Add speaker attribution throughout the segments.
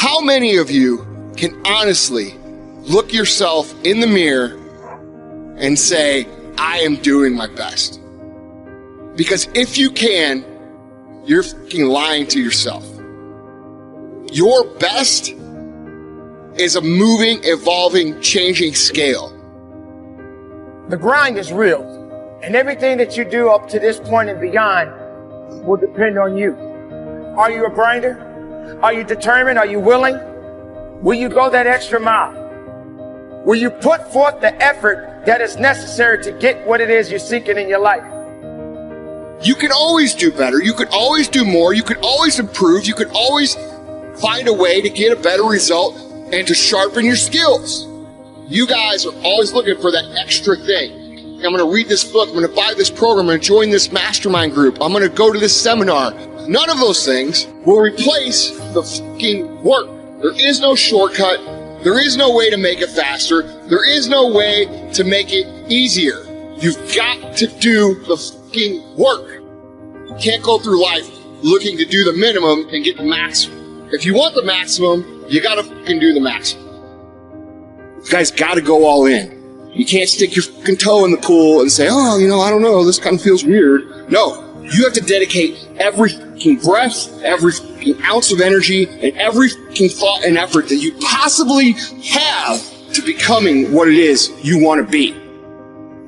Speaker 1: How many of you can honestly look yourself in the mirror and say, I am doing my best? Because if you can, you're fucking lying to yourself. Your best is a moving, evolving, changing scale.
Speaker 2: The grind is real, and everything that you do up to this point and beyond will depend on you. Are you a grinder? Are you determined? Are you willing? Will you go that extra mile? Will you put forth the effort that is necessary to get what it is you're seeking in your life?
Speaker 1: You can always do better. You could always do more. You could always improve. You could always find a way to get a better result and to sharpen your skills. You guys are always looking for that extra thing. I'm going to read this book. I'm going to buy this program. I'm going to join this mastermind group. I'm going to go to this seminar. None of those things will replace the fucking work. There is no shortcut. There is no way to make it faster. There is no way to make it easier. You've got to do the fucking work. You can't go through life looking to do the minimum and get the maximum. If you want the maximum, you gotta fucking do the maximum. You guys gotta go all in. You can't stick your fucking toe in the pool and say, oh, I don't know, this kind of feels weird. No, you have to dedicate every fucking breath, every fucking ounce of energy, and every fucking thought and effort that you possibly have to becoming what it is you want to be.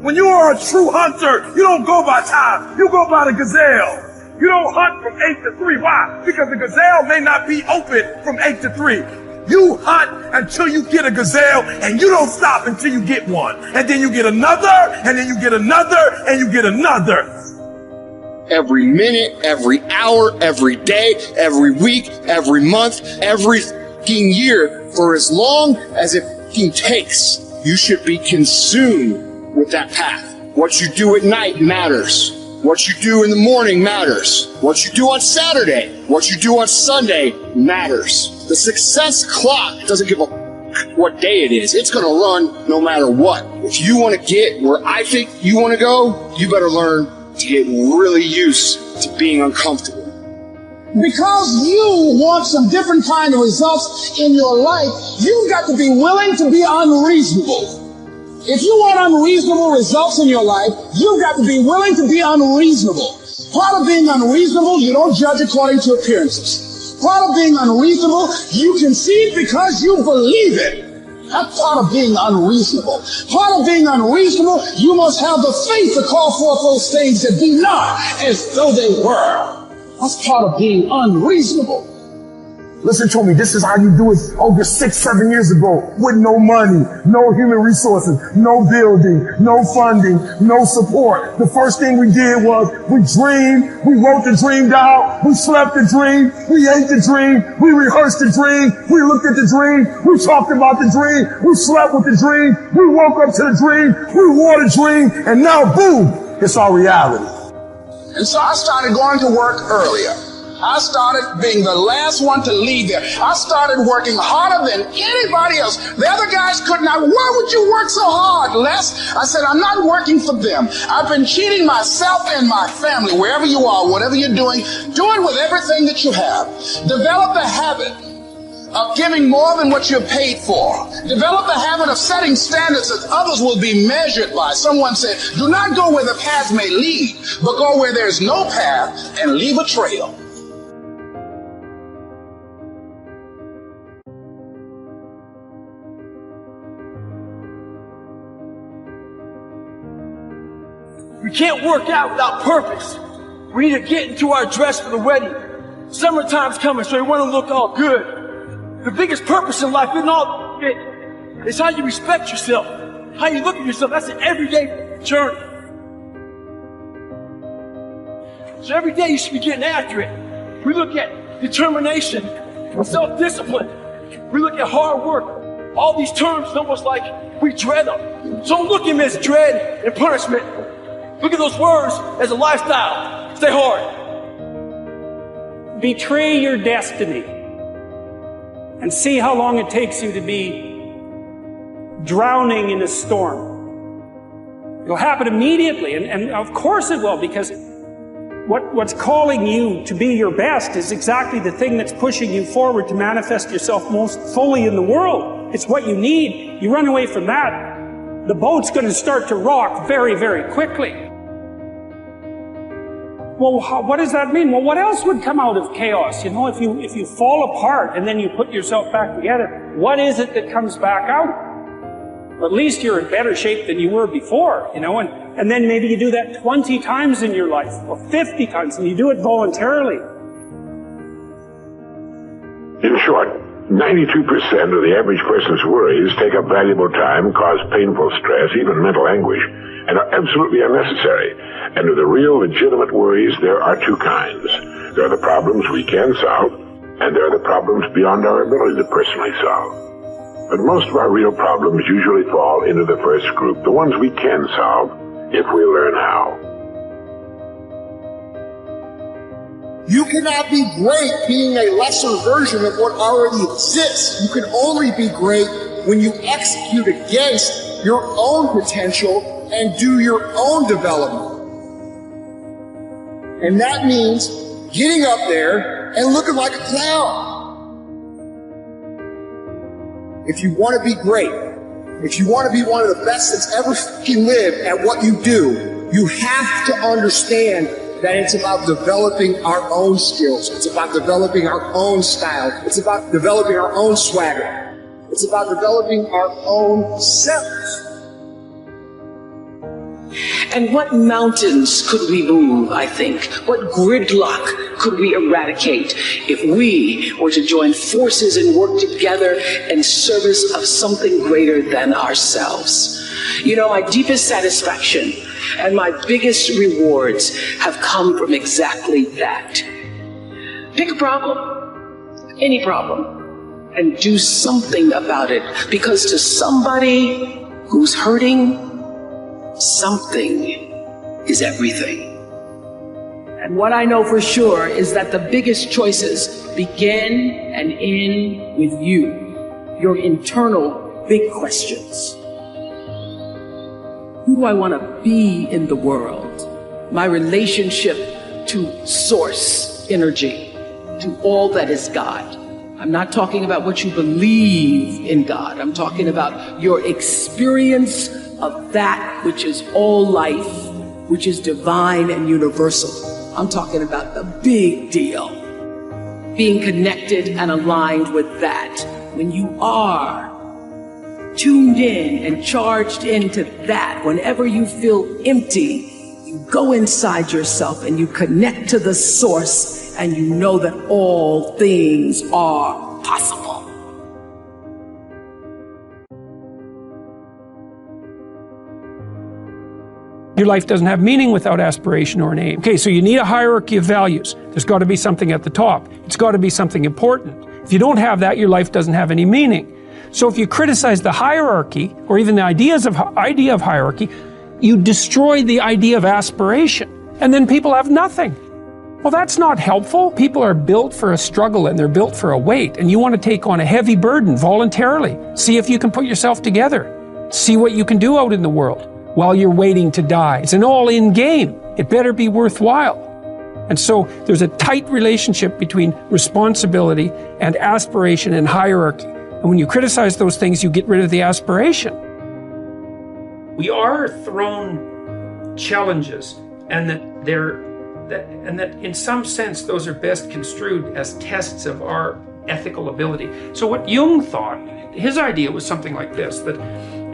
Speaker 3: When you are a true hunter, you don't go by time, you go by the gazelle. You don't hunt from 8 to 3. Why? Because the gazelle may not be open from 8 to 3. You hunt until you get a gazelle, and you don't stop until you get one. And then you get another, and then you get another, and you get another.
Speaker 1: Every minute, every hour, every day, every week, every month, every fucking year, for as long as it fucking takes, you should be consumed with that path. What you do at night matters. What you do in the morning matters. What you do on Saturday, what you do on Sunday matters. The success clock doesn't give a what day it is. It's going to run no matter what. If you want to get where I think you want to go, you better learn to get really used to being uncomfortable.
Speaker 4: Because you want some different kind of results in your life, you've got to be willing to be unreasonable. If you want unreasonable results in your life, you've got to be willing to be unreasonable. Part of being unreasonable, you don't judge according to appearances. Part of being unreasonable, you concede because you believe it. That's part of being unreasonable. Part of being unreasonable, you must have the faith to call forth those things that be not as though they were. That's part of being unreasonable.
Speaker 3: Listen to me, this is how you do it over 6-7 years ago with no money, no human resources, no building, no funding, no support. The first thing we did was we dreamed, we wrote the dream down, we slept the dream, we ate the dream, we rehearsed the dream, we looked at the dream, we talked about the dream, we slept with the dream, we woke up to the dream, we wore the dream, and now boom, it's our reality.
Speaker 4: And so I started going to work earlier. I started being the last one to leave there. I started working harder than anybody else. The other guys could not. Why would you work so hard, Les? I said, I'm not working for them. I've been cheating myself and my family. Wherever you are, whatever you're doing, do it with everything that you have. Develop the habit of giving more than what you're paid for. Develop the habit of setting standards that others will be measured by. Someone said, do not go where the path may lead, but go where there's no path and leave a trail.
Speaker 5: We can't work out without purpose. We need to get into our dress for the wedding. Summertime's coming, so we want to look all good. The biggest purpose in life isn't all it. It's how you respect yourself, how you look at yourself. That's an everyday journey. So every day you should be getting after it. We look at determination, self-discipline. We look at hard work. All these terms, it's almost like we dread them. So don't look at them as dread and punishment. Look at those words as a lifestyle. Stay hard.
Speaker 6: Betray your destiny and see how long it takes you to be drowning in a storm. It'll happen immediately, and of course it will, because What's calling you to be your best is exactly the thing that's pushing you forward to manifest yourself most fully in the world. It's what you need. You run away from that, the boat's going to start to rock very, very quickly. Well, what does that mean? Well, what else would come out of chaos? You know, if you fall apart and then you put yourself back together, what is it that comes back out? At least you're in better shape than you were before, you know, and then maybe you do that 20 times in your life, or 50 times, and you do it voluntarily.
Speaker 7: In short, 92% of the average person's worries take up valuable time, cause painful stress, even mental anguish, and are absolutely unnecessary. And of the real legitimate worries, there are two kinds. There are the problems we can solve, and there are the problems beyond our ability to personally solve. But most of our real problems usually fall into the first group, the ones we can solve if we learn how.
Speaker 1: You cannot be great being a lesser version of what already exists. You can only be great when you execute against your own potential and do your own development. And that means getting up there and looking like a clown. If you want to be great, if you want to be one of the best that's ever fucking lived at what you do, you have to understand that it's about developing our own skills. It's about developing our own style. It's about developing our own swagger. It's about developing our own selves.
Speaker 8: And what mountains could we move, I think? What gridlock could we eradicate if we were to join forces and work together in service of something greater than ourselves? You know, my deepest satisfaction and my biggest rewards have come from exactly that. Pick a problem, any problem, and do something about it, because to somebody who's hurting, something is everything. And what I know for sure is that the biggest choices begin and end with you, your internal big questions. Who do I want to be in the world? My relationship to source energy, to all that is God. I'm not talking about what you believe in God. I'm talking about your experience of that which is all life, which is divine and universal. I'm talking about the big deal. Being connected and aligned with that. When you are tuned in and charged into that, whenever you feel empty, you go inside yourself and you connect to the source, and you know that all things are possible.
Speaker 6: Your life doesn't have meaning without aspiration or an aim. Okay, so you need a hierarchy of values. There's got to be something at the top. It's got to be something important. If you don't have that, your life doesn't have any meaning. So if you criticize the hierarchy, or even the idea of hierarchy, you destroy the idea of aspiration. And then people have nothing. Well, that's not helpful. People are built for a struggle, and they're built for a weight. And you want to take on a heavy burden voluntarily. See if you can put yourself together. See what you can do out in the world while you're waiting to die. It's an all-in game. It better be worthwhile. And so there's a tight relationship between responsibility and aspiration and hierarchy. And when you criticize those things, you get rid of the aspiration. We are thrown challenges, and that in some sense those are best construed as tests of our ethical ability. So what Jung thought, his idea was something like this, that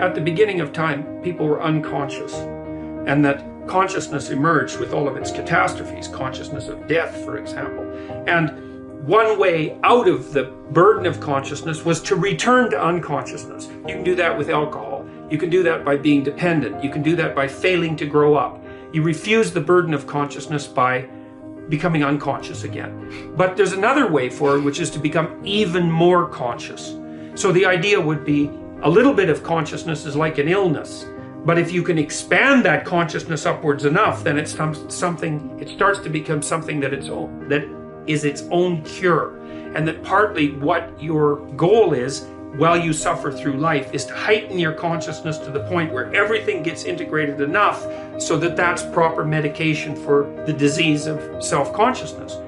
Speaker 6: at the beginning of time, people were unconscious, and that consciousness emerged with all of its catastrophes, consciousness of death, for example. And one way out of the burden of consciousness was to return to unconsciousness. You can do that with alcohol. You can do that by being dependent. You can do that by failing to grow up. You refuse the burden of consciousness by becoming unconscious again. But there's another way forward, which is to become even more conscious. So the idea would be a little bit of consciousness is like an illness. But if you can expand that consciousness upwards enough, then it starts to become something that is its own cure. And that partly what your goal is while you suffer through life is to heighten your consciousness to the point where everything gets integrated enough so that that's proper medication for the disease of self-consciousness.